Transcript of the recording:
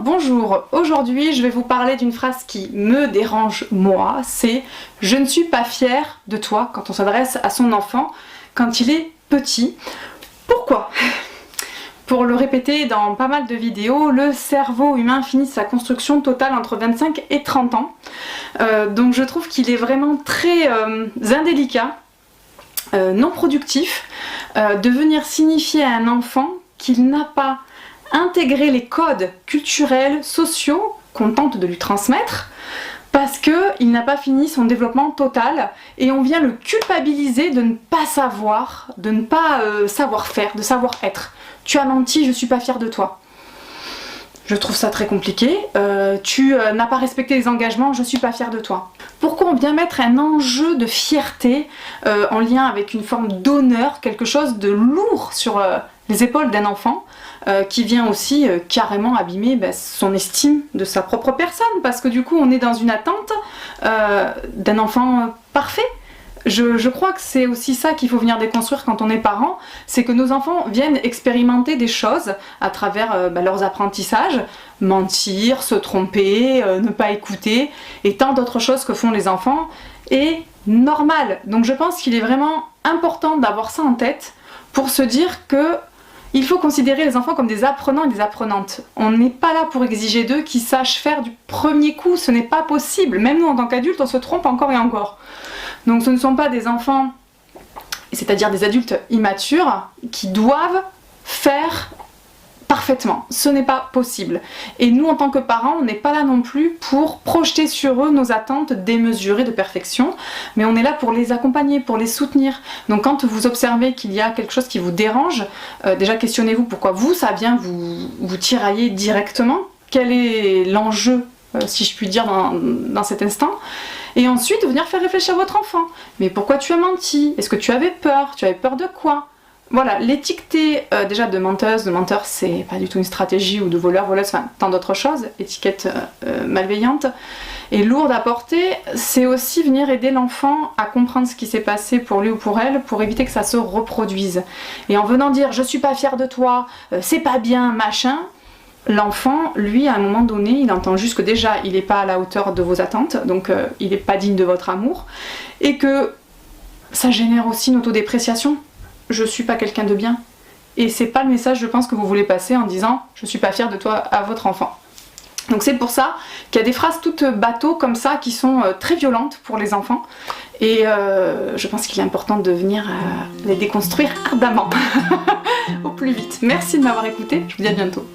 bonjour, aujourd'hui je vais vous parler d'une phrase qui me dérange moi, c'est « je ne suis pas fière de toi » quand on s'adresse à son enfant quand il est petit. Pourquoi ? Pour le répéter dans pas mal de vidéos, le cerveau humain finit sa construction totale entre 25 et 30 ans. Donc je trouve qu'il est vraiment très indélicat, non productif, de venir signifier à un enfant qu'il n'a pas intégré les codes culturels, sociaux qu'on tente de lui transmettre, parce qu'il n'a pas fini son développement total et on vient le culpabiliser de ne pas savoir, de ne pas savoir faire, de savoir être. Tu as menti, je suis pas fière de toi. Je trouve ça très compliqué. Tu n'as pas respecté les engagements, je suis pas fière de toi. Pourquoi on vient mettre un enjeu de fierté en lien avec une forme d'honneur, quelque chose de lourd sur les épaules d'un enfant qui vient aussi carrément abîmer son estime de sa propre personne, parce que du coup on est dans une attente d'un enfant parfait. Je crois que c'est aussi ça qu'il faut venir déconstruire quand on est parent, c'est que nos enfants viennent expérimenter des choses à travers leurs apprentissages, mentir, se tromper, ne pas écouter, et tant d'autres choses que font les enfants, est normal. Donc je pense qu'il est vraiment important d'avoir ça en tête pour se dire que il faut considérer les enfants comme des apprenants et des apprenantes. On n'est pas là pour exiger d'eux qu'ils sachent faire du premier coup, ce n'est pas possible. Même nous en tant qu'adultes, on se trompe encore et encore. Donc ce ne sont pas des enfants, c'est-à-dire des adultes immatures, qui doivent faire parfaitement. Ce n'est pas possible. Et nous, en tant que parents, on n'est pas là non plus pour projeter sur eux nos attentes démesurées de perfection, mais on est là pour les accompagner, pour les soutenir. Donc quand vous observez qu'il y a quelque chose qui vous dérange, déjà questionnez-vous pourquoi vous, ça vient vous tirailler directement. Quel est l'enjeu, si je puis dire, dans cet instant ? Et ensuite, venir faire réfléchir votre enfant. Mais pourquoi tu as menti ? Est-ce que tu avais peur ? Tu avais peur de quoi ? Voilà, l'étiqueter déjà de menteuse, de menteur, c'est pas du tout une stratégie, ou de voleur, voleuse, enfin tant d'autres choses, étiquette malveillante et lourde à porter. C'est aussi venir aider l'enfant à comprendre ce qui s'est passé pour lui ou pour elle, pour éviter que ça se reproduise. Et en venant dire je suis pas fière de toi, c'est pas bien, machin, l'enfant, lui, à un moment donné, il entend juste que déjà il n'est pas à la hauteur de vos attentes, donc il n'est pas digne de votre amour, et que ça génère aussi une autodépréciation. Je suis pas quelqu'un de bien. Et c'est pas le message, je pense, que vous voulez passer en disant je suis pas fière de toi à votre enfant. Donc c'est pour ça qu'il y a des phrases toutes bateaux comme ça qui sont très violentes pour les enfants. Et je pense qu'il est important de venir les déconstruire ardemment au plus vite. Merci de m'avoir écouté, je vous dis à bientôt.